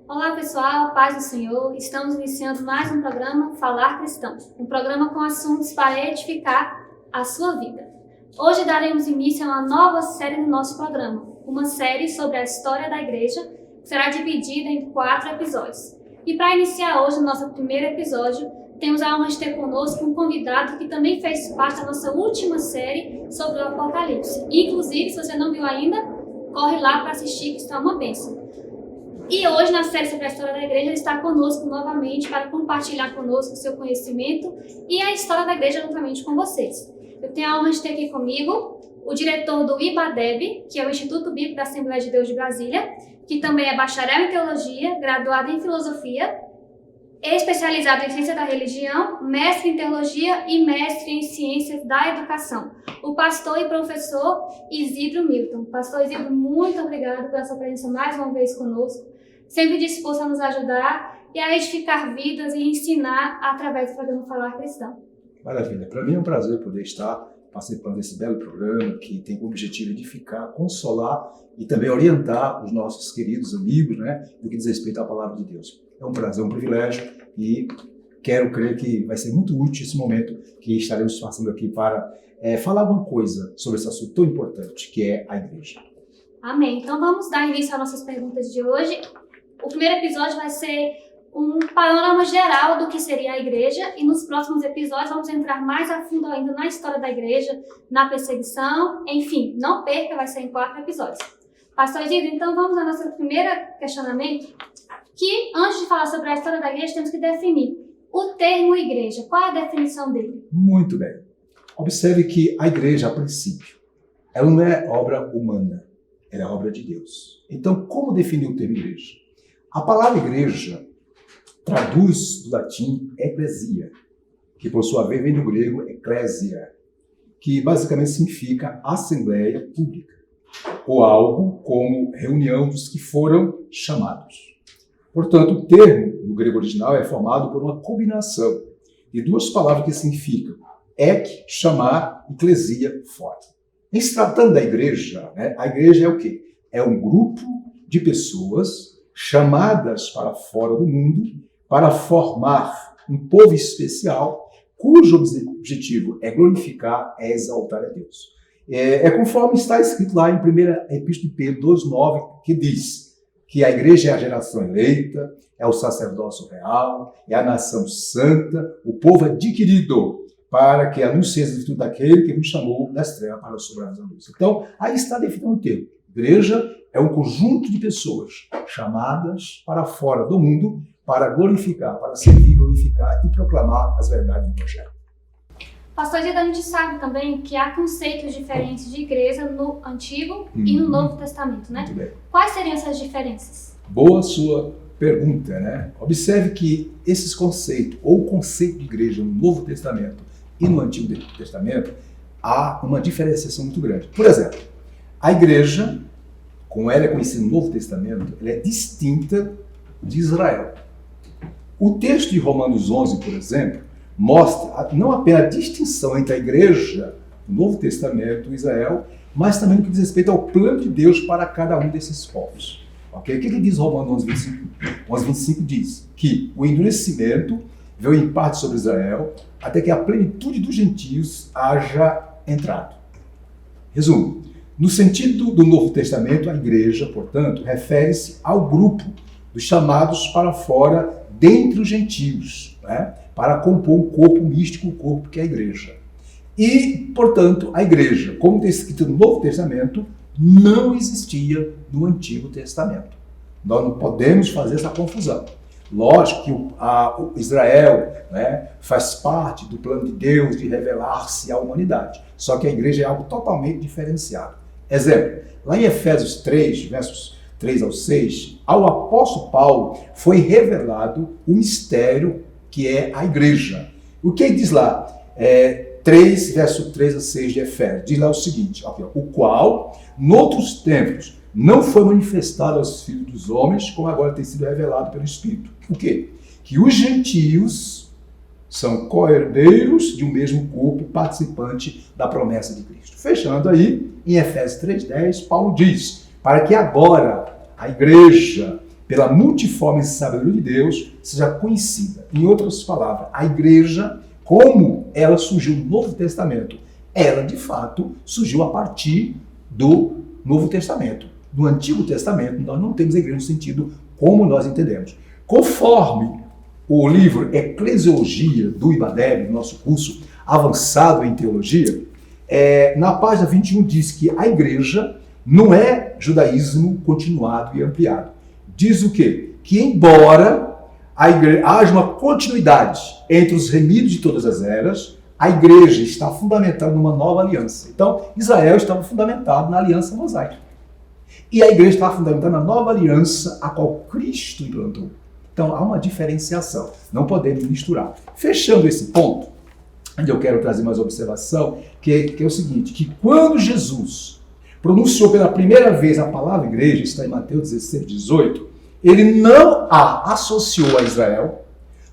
Olá pessoal, paz do Senhor. Estamos iniciando mais um programa Falar Cristão, um programa com assuntos para edificar a sua vida. Hoje daremos início a uma nova série no nosso programa, uma série sobre a história da igreja, que será dividida em 4 episódios. E para iniciar hoje o nosso primeiro episódio, temos a honra de ter conosco um convidado que também fez parte da nossa última série sobre o Apocalipse. Inclusive, se você não viu ainda, corre lá para assistir, que está uma bênção. E hoje, na série sobre a história da igreja, ele está conosco novamente para compartilhar conosco o seu conhecimento e a história da igreja juntamente com vocês. Eu tenho a honra de ter aqui comigo o diretor do IBADEB, que é o Instituto Bíblico da Assembleia de Deus de Brasília, que também é bacharel em teologia, graduado em filosofia, especializado em ciência da religião, mestre em teologia e mestre em ciências da educação. O pastor e professor Isidro Milton. Pastor Isidro, muito obrigado pela sua presença mais uma vez conosco, sempre disposto a nos ajudar e a edificar vidas e ensinar através do programa Falar Cristão. Maravilha, para mim é um prazer poder estar participando desse belo programa que tem como objetivo edificar, consolar e também orientar os nossos queridos amigos, né, no que diz respeito à palavra de Deus. É um prazer, um privilégio e quero crer que vai ser muito útil esse momento que estaremos passando aqui para falar uma coisa sobre esse assunto tão importante que é a igreja. Amém. Então vamos dar início às nossas perguntas de hoje. O primeiro episódio vai ser um panorama geral do que seria a igreja e nos próximos episódios vamos entrar mais a fundo ainda na história da igreja, na perseguição, enfim, não perca, vai ser em 4 episódios. Pastor Isidro, então vamos ao nosso primeiro questionamento, que antes de falar sobre a história da igreja temos que definir o termo igreja. Qual é a definição dele? Muito bem. Observe que a igreja, a princípio, ela não é obra humana, ela é obra de Deus. Então, como definir o termo igreja? A palavra igreja traduz do latim eclesia, que por sua vez vem do grego ecclesia, que basicamente significa assembleia pública, ou algo como reunião dos que foram chamados. Portanto, o termo no grego original é formado por uma combinação de 2 palavras que significam ek, chamar, eclesia, fora. Em se tratando da igreja, a igreja é o quê? É um grupo de pessoas chamadas para fora do mundo para formar um povo especial cujo objetivo é glorificar, é exaltar a Deus. É conforme está escrito lá em 1ª Epístola de Pedro 2,9, que diz que a igreja é a geração eleita, é o sacerdócio real, é a nação santa, o povo adquirido, para que anuncie as virtudes daquele que nos chamou das trevas para a soberania da luz. Então, aí está definido o termo. Igreja é um conjunto de pessoas chamadas para fora do mundo para glorificar, para servir, glorificar e proclamar as verdades do Evangelho. Pastor Isidro, a gente sabe também que há conceitos diferentes de igreja no Antigo e no Novo Testamento, né? Muito bem. Quais seriam essas diferenças? Boa sua pergunta, né? Observe que esses conceitos, ou o conceito de igreja no Novo Testamento e no Antigo Testamento, há uma diferenciação muito grande. Por exemplo, a igreja, como ela é conhecida no Novo Testamento, ela é distinta de Israel. O texto de Romanos 11, por exemplo, mostra não apenas a distinção entre a igreja do Novo Testamento e Israel, mas também no que diz respeito ao plano de Deus para cada um desses povos. Okay? O que diz Romanos 11:25? 11:25 diz que o endurecimento veio em parte sobre Israel, até que a plenitude dos gentios haja entrado. Resumo, no sentido do Novo Testamento, a igreja, portanto, refere-se ao grupo dos chamados para fora dentre os gentios, né? Para compor um corpo místico, o corpo que é a igreja. E, portanto, a igreja, como está escrito no Novo Testamento, não existia no Antigo Testamento. Nós não podemos fazer essa confusão. Lógico que o Israel, né, faz parte do plano de Deus de revelar-se à humanidade. Só que a igreja é algo totalmente diferenciado. Exemplo, lá em Efésios 3, versos 3 ao 6, ao apóstolo Paulo foi revelado o mistério que é a igreja. O que ele diz lá? 3, verso 3 a 6 de Efésios. Diz lá o seguinte, aqui, o qual, noutros tempos, não foi manifestado aos filhos dos homens, como agora tem sido revelado pelo Espírito. O quê? Que os gentios são co-herdeiros de um mesmo corpo, participante da promessa de Cristo. Fechando aí, em Efésios 3,10, Paulo diz, para que agora a igreja pela multiforme sabedoria de Deus, seja conhecida. Em outras palavras, a igreja, como ela surgiu no Novo Testamento, ela, de fato, surgiu a partir do Novo Testamento. No Antigo Testamento, nós não temos a igreja no sentido como nós entendemos. Conforme o livro Eclesiologia do Ibadeb, nosso curso avançado em teologia, na página 21 diz que a igreja não é judaísmo continuado e ampliado. Diz o quê? Que embora haja uma continuidade entre os remidos de todas as eras, a igreja está fundamentada numa nova aliança. Então, Israel estava fundamentado na aliança mosaica. E a igreja estava fundamentada na nova aliança a qual Cristo implantou. Então, há uma diferenciação. Não podemos misturar. Fechando esse ponto, onde eu quero trazer mais observação, que é o seguinte, que quando Jesus pronunciou pela primeira vez a palavra igreja, está em Mateus 16, 18, ele não a associou a Israel,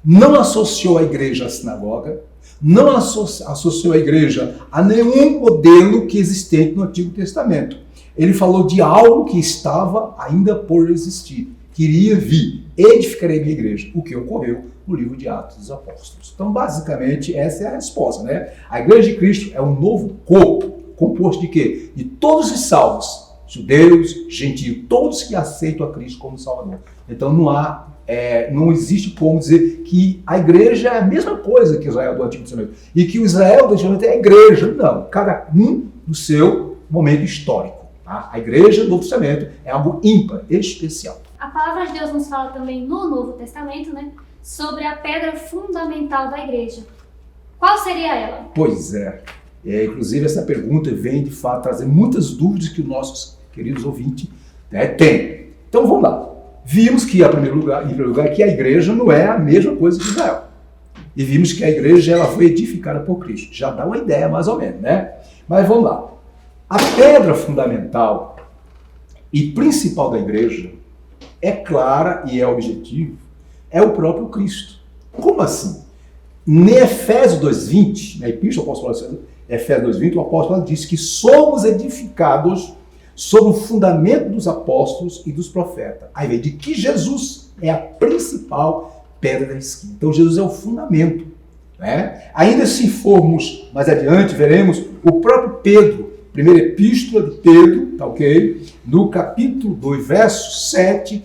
não associou a igreja à sinagoga, não associou a igreja a nenhum modelo que existente no Antigo Testamento. Ele falou de algo que estava ainda por existir, que iria vir, edificarei minha igreja, o que ocorreu no livro de Atos dos Apóstolos. Então, basicamente, essa é a resposta, né? A igreja de Cristo é um novo corpo, composto de quê? De todos os salvos, judeus, gentios, todos que aceitam a Cristo como Salvador. Então, não existe como dizer que a igreja é a mesma coisa que Israel do Antigo Testamento e que o Israel do Antigo Testamento é a igreja. Não, cada um no seu momento histórico. Tá? A igreja do Novo Testamento é algo ímpar, especial. A palavra de Deus nos fala também no Novo Testamento, né, sobre a pedra fundamental da igreja. Qual seria ela? Pois é. Inclusive, essa pergunta vem, de fato, trazer muitas dúvidas que os nossos queridos ouvintes têm. Então, vamos lá. Vimos que, em primeiro lugar, que a igreja não é a mesma coisa que Israel. E vimos que a igreja ela foi edificada por Cristo. Já dá uma ideia, mais ou menos, né? Mas vamos lá. A pedra fundamental e principal da igreja é clara e é objetivo, é o próprio Cristo. Como assim? Em Efésios 2:20, na Epístola do Apóstolo Paulo, Efésios 2:20, o apóstolo diz que somos edificados sobre o fundamento dos apóstolos e dos profetas. Aí vem de que Jesus é a principal pedra da esquina. Então Jesus é o fundamento. Né? Ainda se formos mais adiante, veremos o próprio Pedro, primeira epístola de Pedro, tá ok? No capítulo 2, verso 7,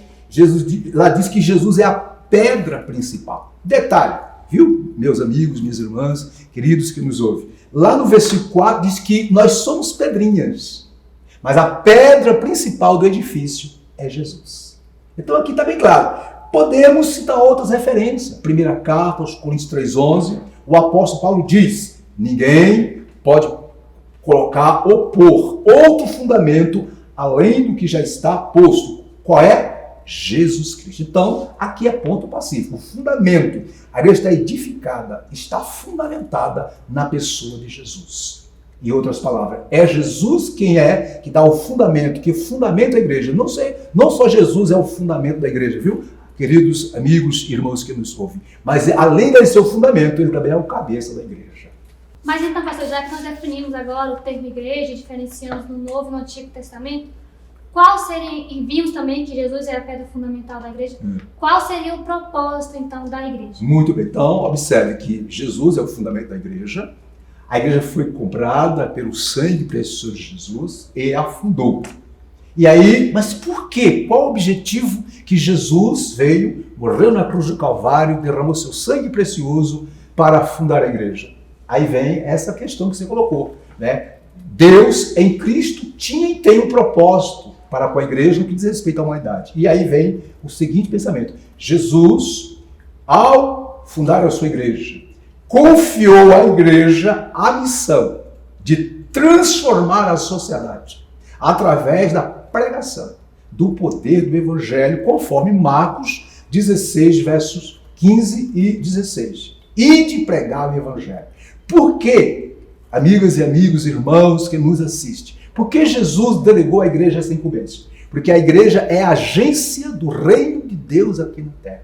lá diz que Jesus é a pedra principal. Detalhe, viu, meus amigos, minhas irmãs, queridos que nos ouvem. Lá no versículo 4 diz que nós somos pedrinhas, mas a pedra principal do edifício é Jesus. Então aqui está bem claro. Podemos citar outras referências. Primeira carta aos Coríntios 3:11, o apóstolo Paulo diz, ninguém pode colocar ou pôr outro fundamento além do que já está posto. Qual é? Jesus Cristo. Então, aqui é ponto pacífico. O fundamento, a igreja está edificada, está fundamentada na pessoa de Jesus. Em outras palavras, é Jesus quem é que dá o fundamento, que fundamenta a igreja. Não só Jesus é o fundamento da igreja, viu? Queridos amigos e irmãos que nos ouvem. Mas além de ser o fundamento, ele também é o cabeça da igreja. Mas então, pastor, já que nós definimos agora o termo igreja, diferenciamos no Novo e no Antigo Testamento, qual seria, e vimos também que Jesus é a pedra fundamental da igreja, qual seria o propósito, então, da igreja? Muito bem, então, observe que Jesus é o fundamento da igreja, a igreja foi comprada pelo sangue precioso de Jesus e a fundou. E aí, mas por quê? Qual o objetivo que Jesus veio, morreu na cruz do Calvário, derramou seu sangue precioso para fundar a igreja? Aí vem essa questão que você colocou, né? Deus em Cristo tinha e tem um propósito para com a igreja no que diz respeito à humanidade. E aí vem o seguinte pensamento. Jesus, ao fundar a sua igreja, confiou à igreja a missão de transformar a sociedade através da pregação do poder do evangelho, conforme Marcos 16, versos 15 e 16. E de pregar o evangelho. Por quê, amigas e amigos, irmãos que nos assistem? Por que Jesus delegou à igreja essa incumbência? Porque a igreja é a agência do reino de Deus aqui na terra.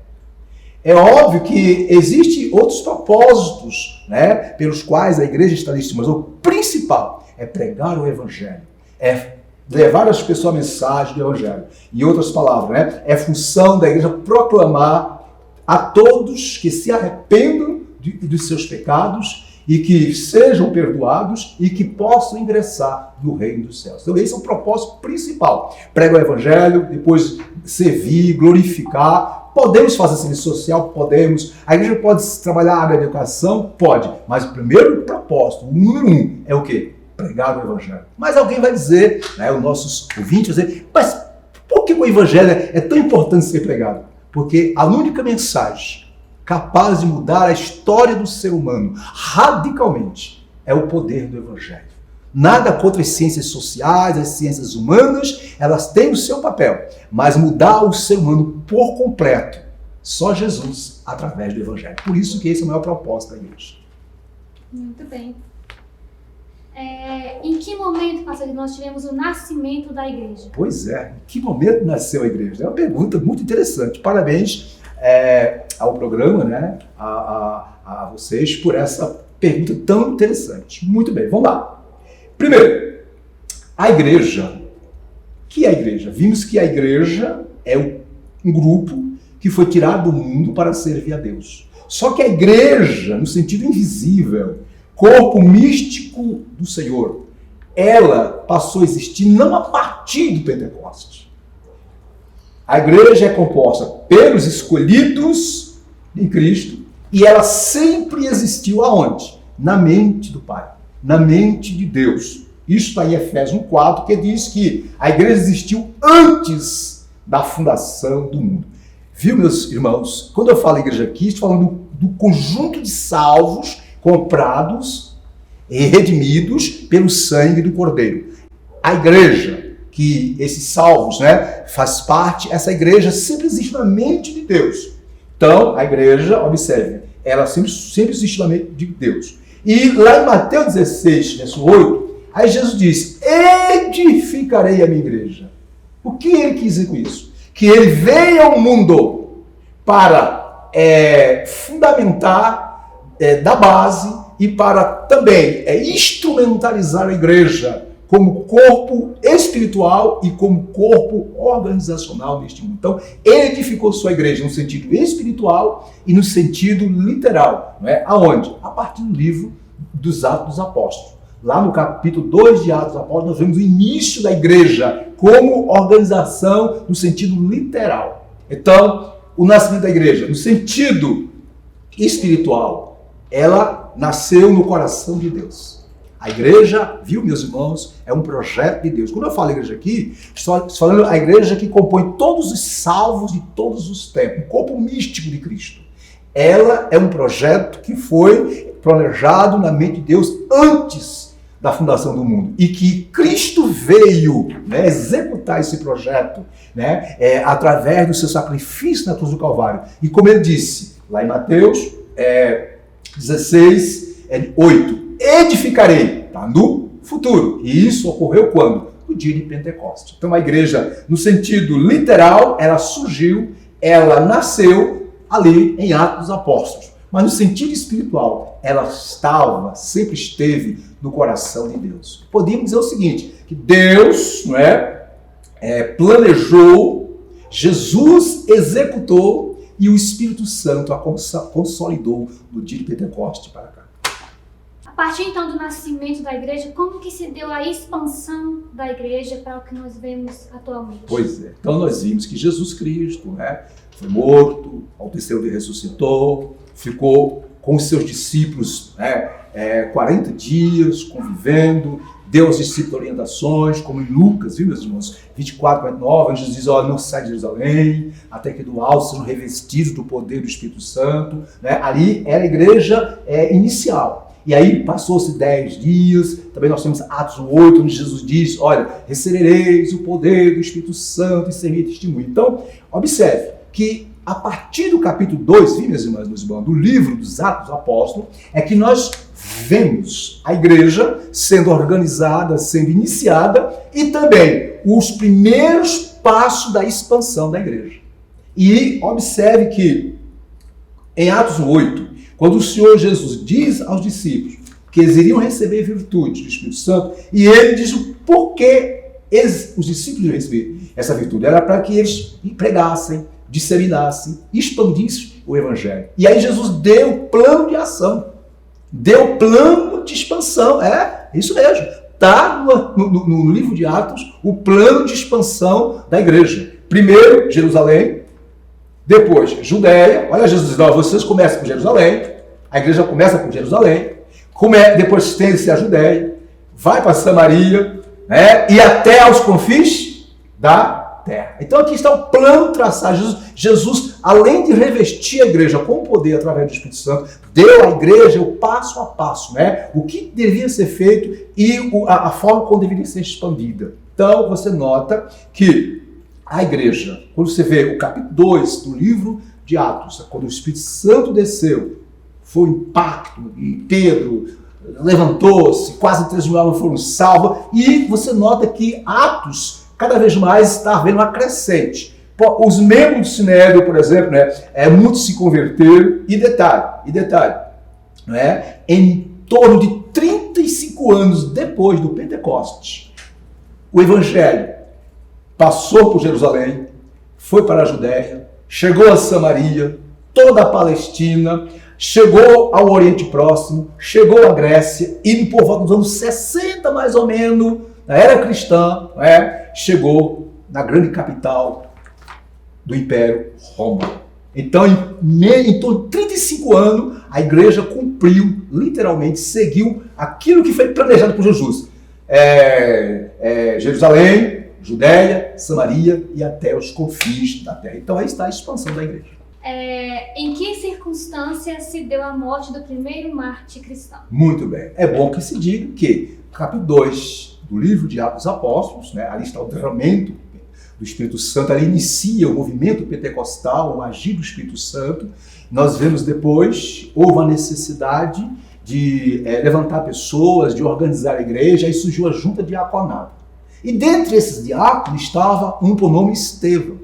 É óbvio que existem outros propósitos, né, pelos quais a igreja está nesse, mas o principal é pregar o evangelho, é levar às pessoas a mensagem do Evangelho. Em outras palavras, né? É função da igreja proclamar a todos que se arrependam dos seus pecados e que sejam perdoados e que possam ingressar no reino dos céus. Então esse é o propósito principal. Prega o Evangelho, depois servir, glorificar. Podemos fazer serviço social? Podemos. A igreja pode trabalhar a área de educação? Pode. Mas o primeiro propósito, o número 1, é o quê? Pregar o Evangelho. Mas alguém vai dizer, né, os nossos ouvintes vão dizer, mas por que o Evangelho é tão importante ser pregado? Porque a única mensagem capaz de mudar a história do ser humano radicalmente é o poder do Evangelho. Nada contra as ciências sociais, as ciências humanas, elas têm o seu papel, mas mudar o ser humano por completo, só Jesus através do Evangelho. Por isso que esse é o maior propósito da igreja. Muito bem. Em que momento, pastor, nós tivemos o nascimento da igreja? Pois é, em que momento nasceu a igreja? É uma pergunta muito interessante. Parabéns ao programa, né, a vocês por essa pergunta tão interessante. Muito bem, vamos lá. Primeiro, a igreja. O que é a igreja? Vimos que a igreja é um grupo que foi tirado do mundo para servir a Deus. Só que a igreja, no sentido invisível, corpo místico do Senhor, ela passou a existir não a partir do Pentecostes. A igreja é composta pelos escolhidos em Cristo e ela sempre existiu aonde? Na mente do Pai, na mente de Deus. Isso está em Efésios 1:4, que diz que a igreja existiu antes da fundação do mundo. Viu, meus irmãos? Quando eu falo igreja aqui, estou falando do conjunto de salvos comprados e redimidos pelo sangue do Cordeiro. A igreja, que esses salvos, né, faz parte, essa igreja sempre existe na mente de Deus. Então, a igreja, observe, ela sempre existe na mente de Deus. E lá em Mateus 16, verso 8, aí Jesus diz, edificarei a minha igreja. O que ele quis dizer com isso? Que ele veio ao mundo para fundamentar, da base e para também instrumentalizar a igreja como corpo espiritual e como corpo organizacional neste mundo. Então, ele edificou sua igreja no sentido espiritual e no sentido literal. Não é? Aonde? A partir do livro dos Atos dos Apóstolos. Lá no capítulo 2 de Atos dos Apóstolos, nós vemos o início da igreja como organização no sentido literal. Então, o nascimento da igreja, no sentido espiritual, ela nasceu no coração de Deus. A igreja, viu, meus irmãos, é um projeto de Deus. Quando eu falo igreja aqui, estou falando a igreja que compõe todos os salvos de todos os tempos, o corpo místico de Cristo. Ela é um projeto que foi planejado na mente de Deus antes da fundação do mundo. E que Cristo veio, né, executar esse projeto, né, através do seu sacrifício na cruz do Calvário. E como ele disse, lá em Mateus 16, 8, edificarei, tá, no futuro. E isso ocorreu quando? No dia de Pentecostes. Então a igreja, no sentido literal, ela surgiu, ela nasceu ali em Atos dos Apóstolos. Mas no sentido espiritual, ela sempre esteve no coração de Deus. Podíamos dizer o seguinte, que Deus, não planejou, Jesus executou e o Espírito Santo a consolidou no dia de Pentecostes para cá. A partir então do nascimento da igreja, como que se deu a expansão da igreja para o que nós vemos atualmente? Pois é, então nós vimos que Jesus Cristo, né, foi morto, ao terceiro dia ressuscitou, ficou com os seus discípulos 40 dias convivendo, deu aos discípulos orientações, como em Lucas, viu, meus irmãos, 24, 49, Jesus diz, não sai de Jerusalém, até que do alto sejam revestidos do poder do Espírito Santo. Né? Ali era a igreja inicial. E aí passou-se 10 dias, também nós temos Atos 8, onde Jesus diz, olha, recebereis o poder do Espírito Santo e sereis testemunho. Então, observe que a partir do capítulo 2, viu, meus irmãos, do livro dos Atos dos Apóstolos, é que nós vemos a igreja sendo organizada, sendo iniciada e também os primeiros passos da expansão da igreja. E observe que em Atos 8, quando o Senhor Jesus diz aos discípulos que eles iriam receber virtude do Espírito Santo, e ele diz o porquê os discípulos receberam essa virtude? Era para que eles pregassem, disseminassem, expandissem o Evangelho. E aí Jesus deu o plano de ação, deu o plano de expansão. É isso mesmo. Está no livro de Atos o plano de expansão da igreja. Primeiro, Jerusalém, depois, Judéia. Olha, Jesus diz, vocês começam por Jerusalém, a igreja começa por Jerusalém, depois estende-se a Judéia, vai para Samaria, né, e até aos confins da terra. Então aqui está o plano traçado. Jesus, além de revestir a igreja com poder através do Espírito Santo, deu à igreja o passo a passo, né? O que devia ser feito e a forma como deveria ser expandida. Então você nota que a igreja, quando você vê o capítulo 2 do livro de Atos, quando o Espírito Santo desceu, foi um impacto, e Pedro levantou-se, quase 3 mil almas foram salvas, e você nota que Atos cada vez mais está havendo uma crescente. Os membros do Sinédrio, por exemplo, né, muitos se converteram, e detalhe, né, em torno de 35 anos depois do Pentecostes, o Evangelho passou por Jerusalém, foi para a Judéia, chegou a Samaria, toda a Palestina, chegou ao Oriente Próximo, chegou à Grécia, e por volta dos anos 60 mais ou menos, na era cristã, chegou na grande capital do Império, Roma. Então, em torno de 35 anos, a igreja cumpriu, literalmente, seguiu aquilo que foi planejado por Jesus. Jerusalém, Judéia, Samaria e até os confins da terra. Então, aí está a expansão da igreja. Em que circunstâncias se deu a morte do primeiro mártir cristão? Muito bem. É bom que se diga que, capítulo 2 do livro de Atos dos Apóstolos, né, ali está o derramamento do Espírito Santo, ali inicia o movimento pentecostal, o agir do Espírito Santo. Nós vemos depois, houve a necessidade de levantar pessoas, de organizar a igreja, aí surgiu a junta diaconal. E dentre esses diáconos estava um por nome Estevão.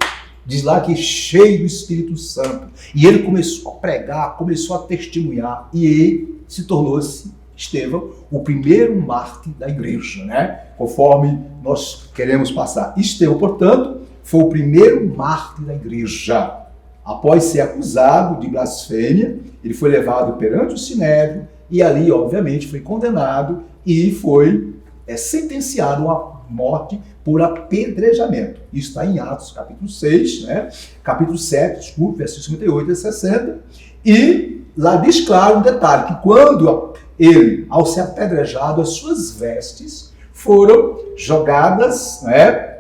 Diz lá que cheio do Espírito Santo. E ele começou a pregar, começou a testemunhar, e ele se tornou-se, Estevão, o primeiro mártir da igreja, né? Conforme nós queremos passar. Estevão, portanto, foi o primeiro mártir da igreja. Após ser acusado de blasfêmia, ele foi levado perante o Sinédrio e ali, obviamente, foi condenado e foi sentenciado a morte por apedrejamento. Isso está em Atos, capítulo 6, né? Capítulo 7, desculpe, versículos 58 a 60. E lá diz claro um detalhe, que quando ele, ao ser apedrejado, as suas vestes foram jogadas, né,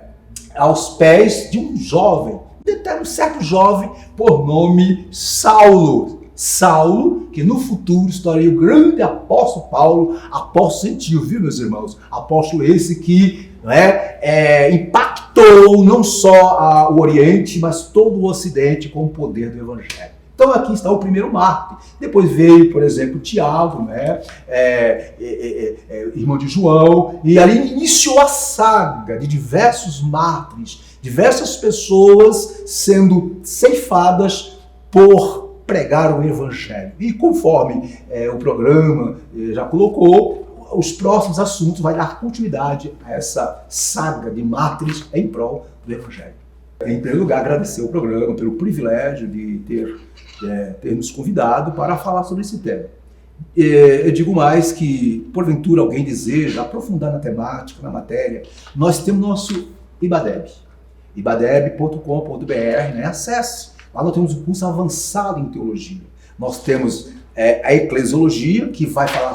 aos pés de um jovem, um certo jovem por nome Saulo. Saulo, que no futuro se tornaria o grande apóstolo Paulo, apóstolo gentil, viu, meus irmãos? Apóstolo esse que impactou não só o Oriente, mas todo o Ocidente com o poder do Evangelho. Então aqui está o primeiro mártir. Depois veio, por exemplo, Tiago, né? Irmão de João, e ali iniciou a saga de diversos mártires, diversas pessoas sendo ceifadas por pregar o Evangelho. E conforme o programa já colocou, os próximos assuntos vai dar continuidade a essa saga de mártires em prol do Evangelho. Em primeiro lugar, agradecer ao programa pelo privilégio de ter nos convidado para falar sobre esse tema. Eu digo mais que, porventura, alguém deseja aprofundar na temática, na matéria, nós temos nosso IBADEB, ibadeb.com.br, né? Acesse. Lá nós temos um curso avançado em teologia. Nós temos a eclesiologia, que vai falar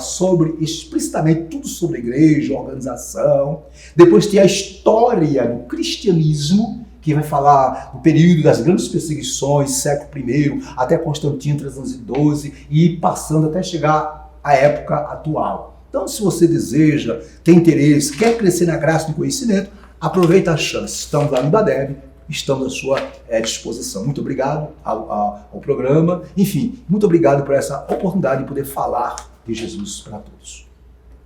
explicitamente tudo sobre a igreja, organização. Depois tem a história do cristianismo, que vai falar do período das grandes perseguições, século I, até Constantino, 312, e passando até chegar à época atual. Então, se você deseja, tem interesse, quer crescer na graça e no conhecimento, aproveita a chance. Estamos lá no IBADEB, estamos à sua disposição. Muito obrigado ao programa. Enfim, muito obrigado por essa oportunidade de poder falar de Jesus para todos.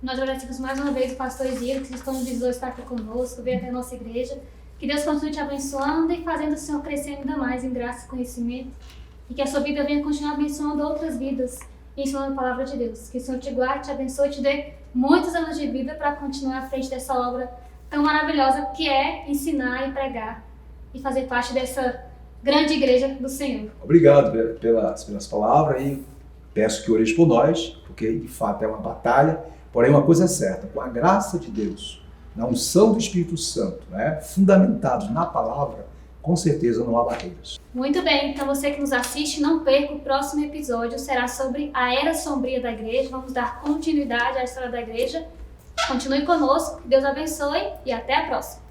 Nós agradecemos mais uma vez o pastor Isidro, que nos convidou a estar aqui conosco, veio até a nossa igreja. Que Deus continue te abençoando e fazendo o Senhor crescer ainda mais em graça e conhecimento. E que a sua vida venha continuar abençoando outras vidas, ensinando a palavra de Deus. Que o Senhor te guarde, te abençoe e te dê muitos anos de vida para continuar à frente dessa obra tão maravilhosa que é ensinar e pregar e fazer parte dessa grande igreja do Senhor. Obrigado pelas palavras e peço que oreis por nós, porque de fato é uma batalha, porém uma coisa é certa, com a graça de Deus, na unção do Espírito Santo, né, fundamentados na palavra, com certeza não há barreiras. Muito bem, então você que nos assiste, não perca o próximo episódio, será sobre a era sombria da igreja, vamos dar continuidade à história da igreja. Continue conosco, Deus abençoe e até a próxima.